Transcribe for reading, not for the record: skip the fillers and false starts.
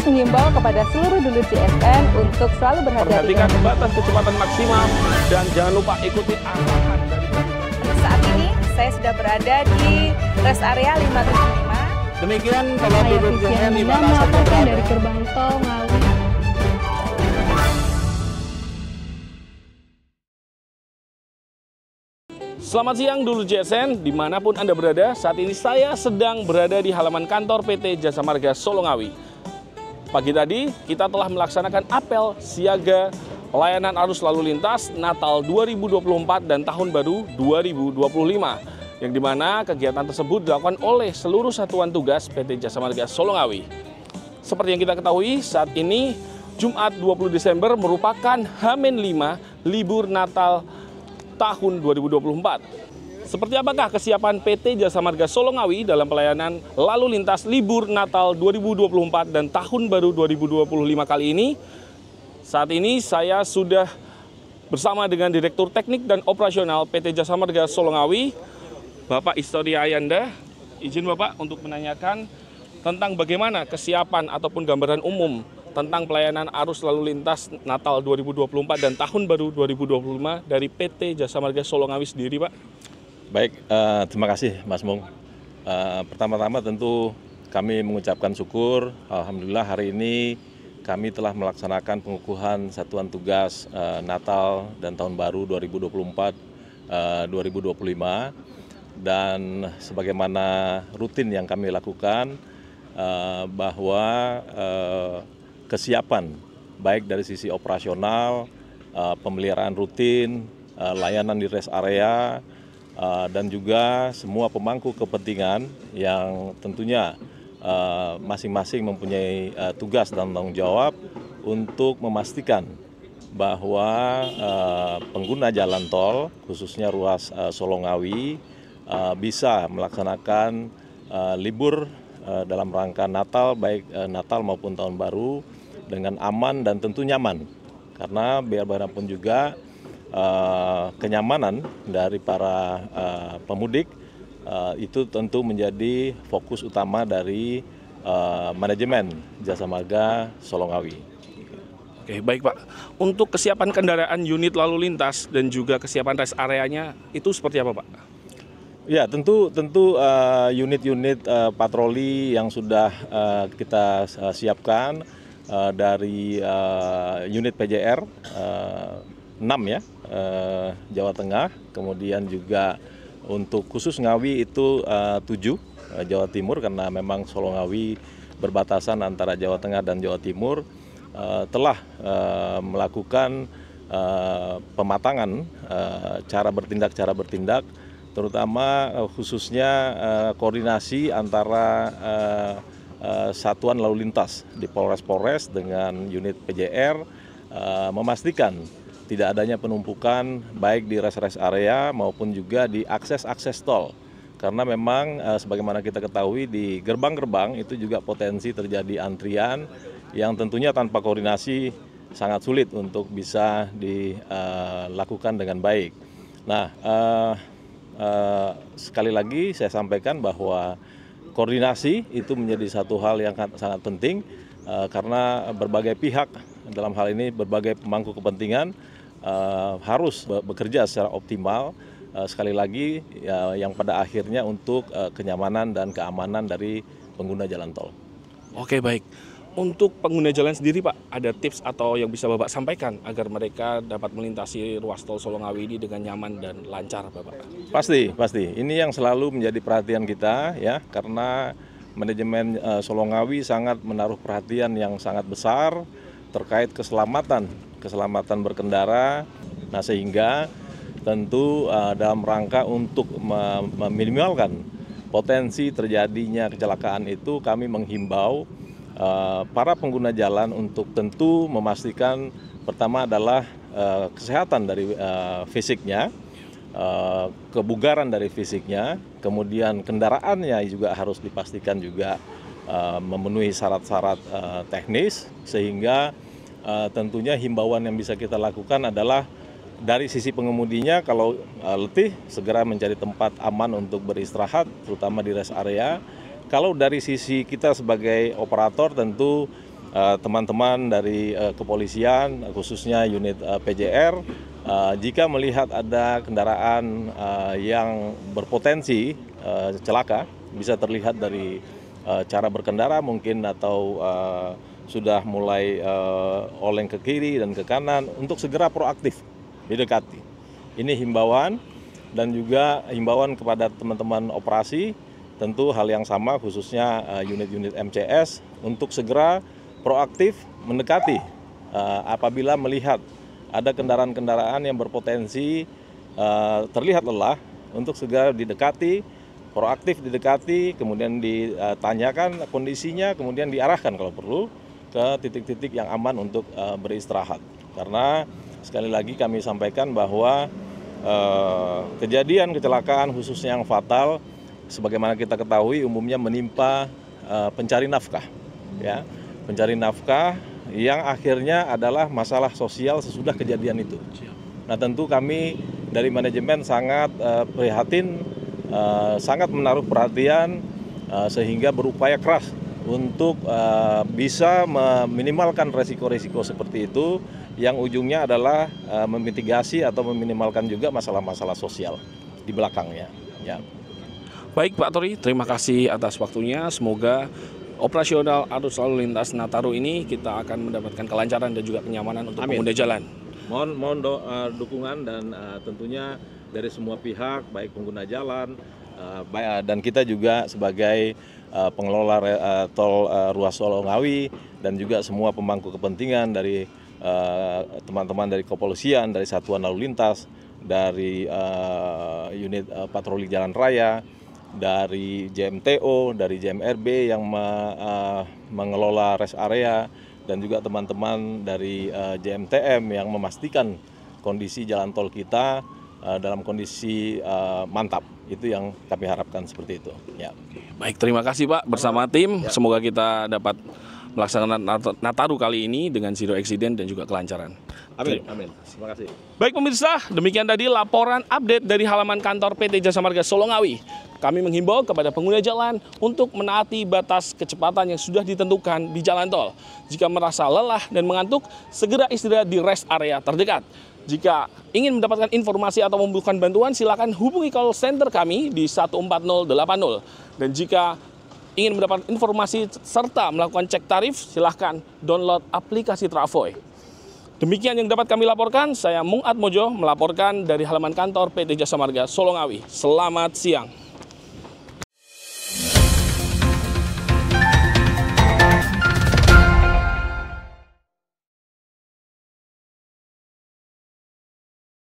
mengimbau kepada seluruh dulur JSN untuk selalu berhati-hati. Perhatikan batas kecepatan maksimal dan jangan lupa ikuti arahan dari petugas. Saat ini saya sudah berada di rest area 575. Demikian kalau Saya dulur Vivian JSN di Nina mana saja melaporkan berada. dari gerbang tol Ngawi. Selamat siang dulur JSN, dimanapun Anda berada. Saat ini saya sedang berada di halaman kantor PT Jasa Marga Solo Ngawi. Pagi tadi kita telah melaksanakan apel siaga layanan arus lalu lintas Natal 2024 dan Tahun Baru 2025. Yang dimana kegiatan tersebut dilakukan oleh seluruh satuan tugas PT Jasa Marga Solo Ngawi. Seperti yang kita ketahui, saat ini Jumat 20 Desember merupakan H-5 libur Natal tahun 2024. Seperti apakah kesiapan PT Jasa Marga Solo Ngawi dalam pelayanan lalu lintas libur Natal 2024 dan Tahun Baru 2025 kali ini? Saat ini saya sudah bersama dengan Direktur Teknik dan Operasional PT Jasa Marga Solo Ngawi, Bapak Istoria Ayanda. Izin Bapak untuk menanyakan tentang bagaimana kesiapan ataupun gambaran umum tentang pelayanan arus lalu lintas Natal 2024 dan Tahun Baru 2025 dari PT Jasa Marga Solo Ngawi sendiri, Pak. Baik, terima kasih Mas Mung. Pertama-tama tentu kami mengucapkan syukur, alhamdulillah hari ini kami telah melaksanakan pengukuhan satuan tugas Natal dan Tahun Baru 2024-2025 dan sebagaimana rutin yang kami lakukan bahwa kesiapan baik dari sisi operasional, pemeliharaan rutin, layanan di rest area, dan juga semua pemangku kepentingan yang tentunya masing-masing mempunyai tugas dan tanggung jawab untuk memastikan bahwa pengguna jalan tol, khususnya ruas Solo Ngawi, bisa melaksanakan libur dalam rangka Natal, baik Natal maupun Tahun Baru, dengan aman dan tentu nyaman. Karena biar bagaimanapun juga kenyamanan dari para pemudik itu tentu menjadi fokus utama dari manajemen Jasa Marga Solo Ngawi. Oke, baik Pak. Untuk kesiapan kendaraan unit lalu lintas dan juga kesiapan rest areanya itu seperti apa, Pak? Ya, tentu unit-unit patroli yang sudah kita siapkan dari unit PJR 6 ya, Jawa Tengah, kemudian juga untuk khusus Ngawi itu 7 Jawa Timur, karena memang Solo Ngawi berbatasan antara Jawa Tengah dan Jawa Timur, telah melakukan pematangan cara bertindak, terutama khususnya koordinasi antara satuan lalu lintas di Polres dengan unit PJR, memastikan tidak adanya penumpukan baik di rest area maupun juga di akses tol. Karena memang sebagaimana kita ketahui di gerbang-gerbang itu juga potensi terjadi antrian yang tentunya tanpa koordinasi sangat sulit untuk bisa dilakukan dengan baik. Nah, sekali lagi saya sampaikan bahwa koordinasi itu menjadi satu hal yang sangat penting karena berbagai pihak, dalam hal ini berbagai pemangku kepentingan, harus bekerja secara optimal, sekali lagi yang pada akhirnya untuk kenyamanan dan keamanan dari pengguna jalan tol. Oke, baik. Untuk pengguna jalan sendiri, Pak, ada tips atau yang bisa Bapak sampaikan agar mereka dapat melintasi ruas tol Solo Ngawi ini dengan nyaman dan lancar, Bapak? Pasti. Ini yang selalu menjadi perhatian kita ya, karena manajemen Solo Ngawi sangat menaruh perhatian yang sangat besar terkait keselamatan berkendara. Nah, sehingga tentu dalam rangka untuk meminimalkan potensi terjadinya kecelakaan itu, kami menghimbau para pengguna jalan untuk tentu memastikan pertama adalah kesehatan dari fisiknya, kebugaran dari fisiknya, kemudian kendaraannya juga harus dipastikan juga memenuhi syarat-syarat teknis, sehingga tentunya himbauan yang bisa kita lakukan adalah dari sisi pengemudinya, kalau letih segera mencari tempat aman untuk beristirahat, terutama di rest area. Kalau dari sisi kita sebagai operator tentu teman-teman dari kepolisian, khususnya unit PJR, jika melihat ada kendaraan yang berpotensi celaka, bisa terlihat dari cara berkendara mungkin atau sudah mulai oleng ke kiri dan ke kanan, untuk segera proaktif didekati. Ini himbauan, dan juga himbauan kepada teman-teman operasi, tentu hal yang sama khususnya unit-unit MCS untuk segera proaktif mendekati apabila melihat ada kendaraan-kendaraan yang berpotensi terlihat lelah, untuk segera didekati, proaktif didekati, kemudian ditanyakan kondisinya, kemudian diarahkan kalau perlu ke titik-titik yang aman untuk beristirahat. Karena sekali lagi kami sampaikan bahwa kejadian kecelakaan khususnya yang fatal, sebagaimana kita ketahui umumnya menimpa pencari nafkah, ya, pencari nafkah yang akhirnya adalah masalah sosial sesudah kejadian itu. Nah, tentu kami dari manajemen sangat prihatin, sangat menaruh perhatian sehingga berupaya keras untuk bisa meminimalkan resiko-resiko seperti itu, yang ujungnya adalah memitigasi atau meminimalkan juga masalah-masalah sosial di belakangnya. Ya. Baik Pak Tori, terima kasih atas waktunya. Semoga operasional arus lalu lintas Nataru ini kita akan mendapatkan kelancaran dan juga kenyamanan untuk pengguna jalan. Mohon dukungan dan tentunya dari semua pihak, baik pengguna jalan dan kita juga sebagai pengelola tol ruas Solongawi, dan juga semua pemangku kepentingan dari teman-teman dari kepolisian, dari satuan lalu lintas, dari unit patroli jalan raya, dari JMTO, dari JMRB yang mengelola rest area, dan juga teman-teman dari JMTM yang memastikan kondisi jalan tol kita dalam kondisi mantap. Itu yang kami harapkan seperti itu. Ya. Baik, terima kasih Pak bersama tim. Ya. Semoga kita dapat melaksanakan Nataru kali ini dengan zero accident dan juga kelancaran. Amin. Amin. Terima kasih. Baik pemirsa, demikian tadi laporan update dari halaman kantor PT Jasa Marga Solongawi. Kami menghimbau kepada pengguna jalan untuk menaati batas kecepatan yang sudah ditentukan di jalan tol. Jika merasa lelah dan mengantuk, segera istirahat di rest area terdekat. Jika ingin mendapatkan informasi atau membutuhkan bantuan, silakan hubungi call center kami di 14080. Dan jika ingin mendapatkan informasi serta melakukan cek tarif, silahkan download aplikasi Travoy. Demikian yang dapat kami laporkan. Saya Mung Atmojo melaporkan dari halaman kantor PT Jasa Marga Solongawi. Selamat siang.